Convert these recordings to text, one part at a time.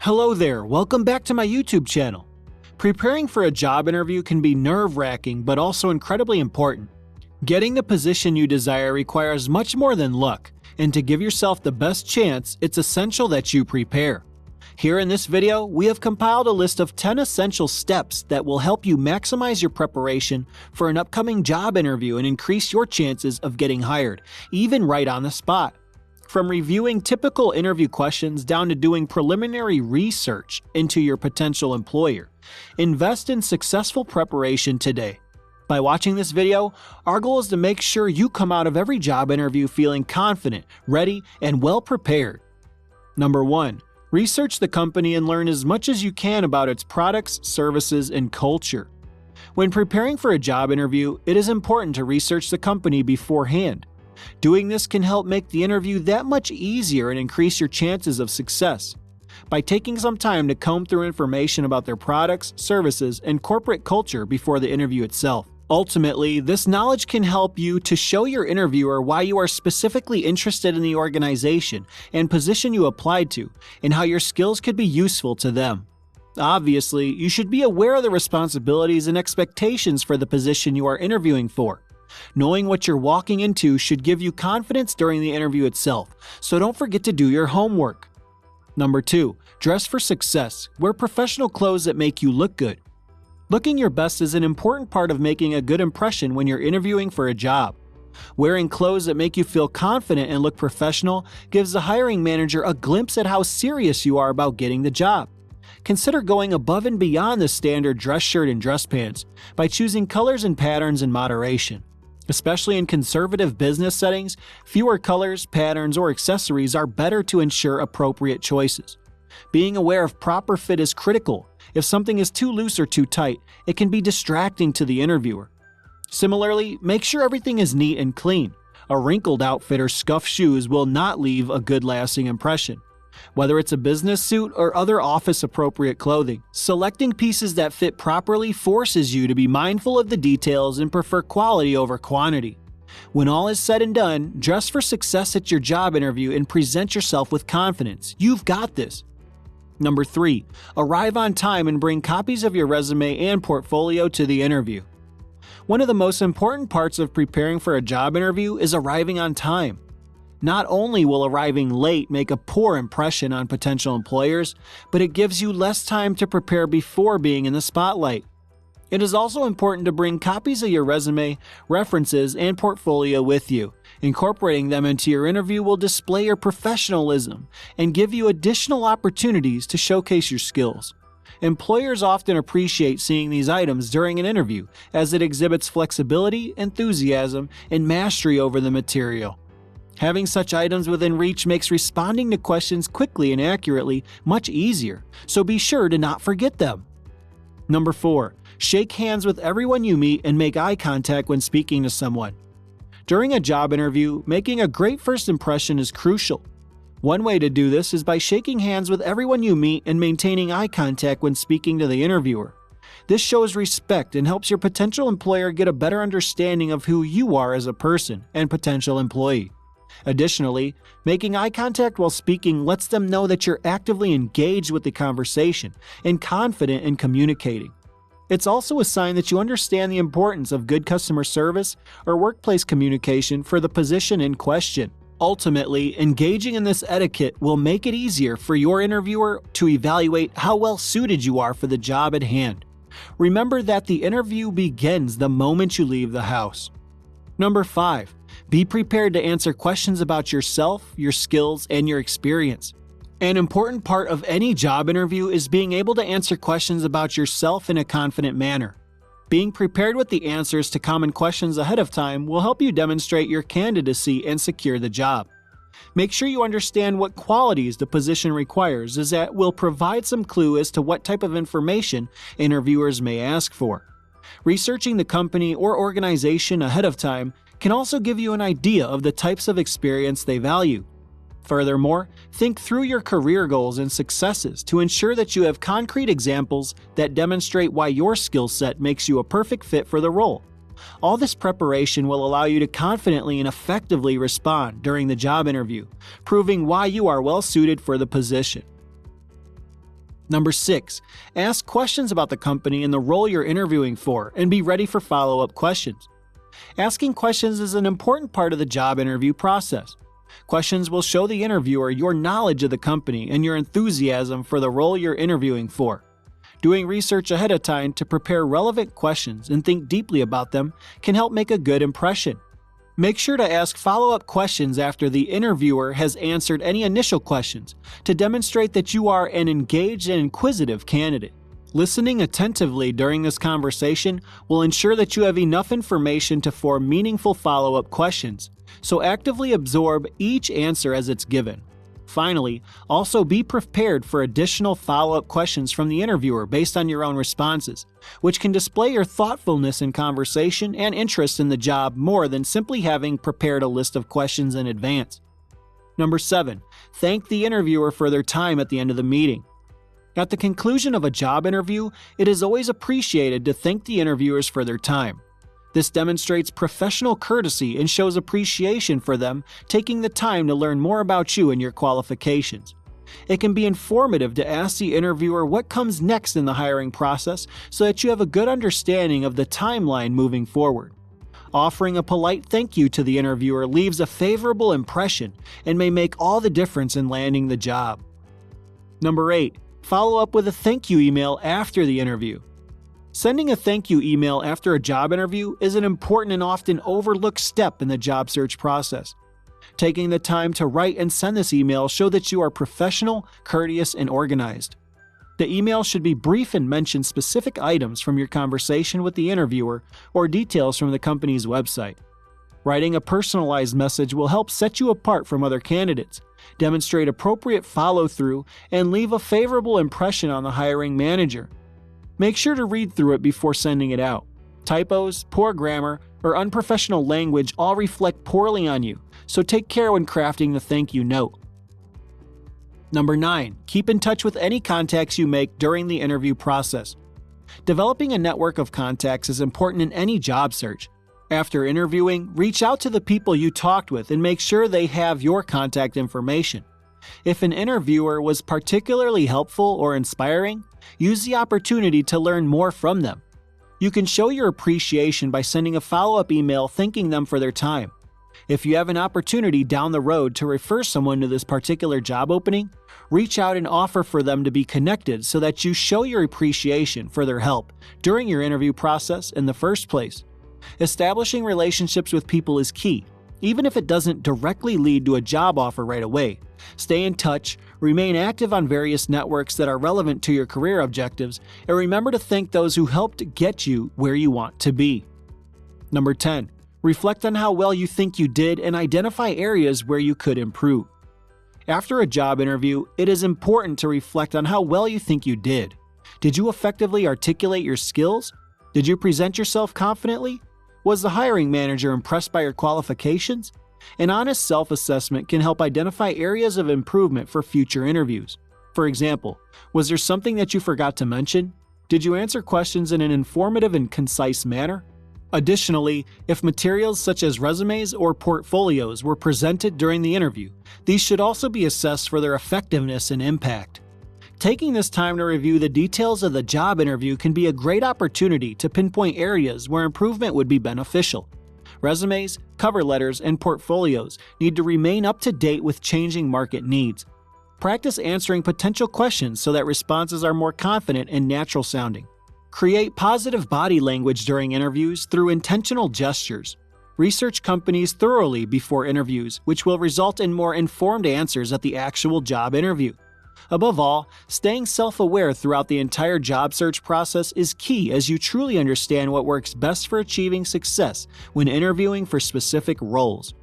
Hello there, welcome back to my YouTube channel. Preparing for a job interview can be nerve-wracking but also incredibly important. Getting the position you desire requires much more than luck, and to give yourself the best chance, it's essential that you prepare. Here in this video, we have compiled a list of 10 essential steps that will help you maximize your preparation for an upcoming job interview and increase your chances of getting hired, even right on the spot. From reviewing typical interview questions down to doing preliminary research into your potential employer, invest in successful preparation today. By watching this video, our goal is to make sure you come out of every job interview feeling confident, ready, and well prepared. Number 1. Research the company and learn as much as you can about its products, services, and culture. When preparing for a job interview, it is important to research the company beforehand. Doing this can help make the interview that much easier and increase your chances of success. By taking some time to comb through information about their products, services, and corporate culture before the interview itself. Ultimately, this knowledge can help you to show your interviewer why you are specifically interested in the organization and position you applied to, and how your skills could be useful to them. Obviously, you should be aware of the responsibilities and expectations for the position you are interviewing for. Knowing what you're walking into should give you confidence during the interview itself, so don't forget to do your homework. Number 2. Dress for success. Wear professional clothes that make you look good. Looking your best is an important part of making a good impression when you're interviewing for a job. Wearing clothes that make you feel confident and look professional gives the hiring manager a glimpse at how serious you are about getting the job. Consider going above and beyond the standard dress shirt and dress pants by choosing colors and patterns in moderation. Especially in conservative business settings, fewer colors, patterns, or accessories are better to ensure appropriate choices. Being aware of proper fit is critical. If something is too loose or too tight, it can be distracting to the interviewer. Similarly, make sure everything is neat and clean. A wrinkled outfit or scuffed shoes will not leave a good lasting impression. Whether it's a business suit or other office-appropriate clothing, selecting pieces that fit properly forces you to be mindful of the details and prefer quality over quantity. When all is said and done, dress for success at your job interview and present yourself with confidence. You've got this. Number 3. Arrive on time and bring copies of your resume and portfolio to the interview. One of the most important parts of preparing for a job interview is arriving on time. Not only will arriving late make a poor impression on potential employers, but it gives you less time to prepare before being in the spotlight. It is also important to bring copies of your resume, references, and portfolio with you. Incorporating them into your interview will display your professionalism and give you additional opportunities to showcase your skills. Employers often appreciate seeing these items during an interview, as it exhibits flexibility, enthusiasm, and mastery over the material. Having such items within reach makes responding to questions quickly and accurately much easier, so be sure to not forget them. Number 4. Shake hands with everyone you meet and make eye contact when speaking to someone. During a job interview, making a great first impression is crucial. One way to do this is by shaking hands with everyone you meet and maintaining eye contact when speaking to the interviewer. This shows respect and helps your potential employer get a better understanding of who you are as a person and potential employee. Additionally, making eye contact while speaking lets them know that you're actively engaged with the conversation and confident in communicating. It's also a sign that you understand the importance of good customer service or workplace communication for the position in question. Ultimately, engaging in this etiquette will make it easier for your interviewer to evaluate how well suited you are for the job at hand. Remember that the interview begins the moment you leave the house. Number 5. Be prepared to answer questions about yourself, your skills, and your experience. An important part of any job interview is being able to answer questions about yourself in a confident manner. Being prepared with the answers to common questions ahead of time will help you demonstrate your candidacy and secure the job. Make sure you understand what qualities the position requires, as that will provide some clue as to what type of information interviewers may ask for. Researching the company or organization ahead of time can also give you an idea of the types of experience they value. Furthermore, think through your career goals and successes to ensure that you have concrete examples that demonstrate why your skill set makes you a perfect fit for the role. All this preparation will allow you to confidently and effectively respond during the job interview, proving why you are well suited for the position. Number 6. Ask questions about the company and the role you're interviewing for, and be ready for follow-up questions. Asking questions is an important part of the job interview process. Questions will show the interviewer your knowledge of the company and your enthusiasm for the role you're interviewing for. Doing research ahead of time to prepare relevant questions and think deeply about them can help make a good impression. Make sure to ask follow-up questions after the interviewer has answered any initial questions to demonstrate that you are an engaged and inquisitive candidate. Listening attentively during this conversation will ensure that you have enough information to form meaningful follow-up questions, so actively absorb each answer as it's given. Finally, also be prepared for additional follow-up questions from the interviewer based on your own responses, which can display your thoughtfulness in conversation and interest in the job more than simply having prepared a list of questions in advance. Number 7. Thank the interviewer for their time at the end of the meeting. At the conclusion of a job interview, it is always appreciated to thank the interviewers for their time. This demonstrates professional courtesy and shows appreciation for them taking the time to learn more about you and your qualifications. It can be informative to ask the interviewer what comes next in the hiring process so that you have a good understanding of the timeline moving forward. Offering a polite thank you to the interviewer leaves a favorable impression and may make all the difference in landing the job. Number 8. Follow up with a thank you email after the interview. Sending a thank you email after a job interview is an important and often overlooked step in the job search process. Taking the time to write and send this email shows that you are professional, courteous, and organized. The email should be brief and mention specific items from your conversation with the interviewer or details from the company's website. Writing a personalized message will help set you apart from other candidates, demonstrate appropriate follow-through, and leave a favorable impression on the hiring manager. Make sure to read through it before sending it out. Typos, poor grammar, or unprofessional language all reflect poorly on you, so take care when crafting the thank you note. Number 9. Keep in touch with any contacts you make during the interview process. Developing a network of contacts is important in any job search. After interviewing, reach out to the people you talked with and make sure they have your contact information. If an interviewer was particularly helpful or inspiring, use the opportunity to learn more from them. You can show your appreciation by sending a follow-up email thanking them for their time. If you have an opportunity down the road to refer someone to this particular job opening, reach out and offer for them to be connected so that you show your appreciation for their help during your interview process in the first place. Establishing relationships with people is key, even if it doesn't directly lead to a job offer right away. Stay in touch, remain active on various networks that are relevant to your career objectives, and remember to thank those who helped get you where you want to be. Number 10. Reflect on how well you think you did and identify areas where you could improve. After a job interview, it is important to reflect on how well you think you did. Did you effectively articulate your skills? Did you present yourself confidently? Was the hiring manager impressed by your qualifications? An honest self-assessment can help identify areas of improvement for future interviews. For example, was there something that you forgot to mention? Did you answer questions in an informative and concise manner? Additionally, if materials such as resumes or portfolios were presented during the interview, these should also be assessed for their effectiveness and impact. Taking this time to review the details of the job interview can be a great opportunity to pinpoint areas where improvement would be beneficial. Resumes, cover letters, and portfolios need to remain up to date with changing market needs. Practice answering potential questions so that responses are more confident and natural sounding. Create positive body language during interviews through intentional gestures. Research companies thoroughly before interviews, which will result in more informed answers at the actual job interview. Above all, staying self-aware throughout the entire job search process is key as you truly understand what works best for achieving success when interviewing for specific roles.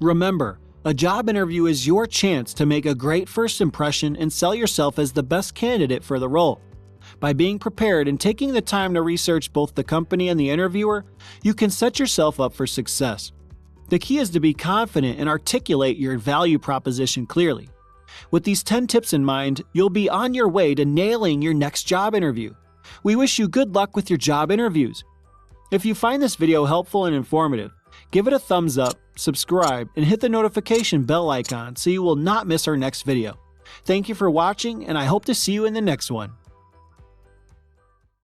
Remember, a job interview is your chance to make a great first impression and sell yourself as the best candidate for the role. By being prepared and taking the time to research both the company and the interviewer, you can set yourself up for success. The key is to be confident and articulate your value proposition clearly. With these 10 tips in mind, you'll be on your way to nailing your next job interview. We wish you good luck with your job interviews. If you find this video helpful and informative, give it a thumbs up, subscribe, and hit the notification bell icon so you will not miss our next video. Thank you for watching, and I hope to see you in the next one.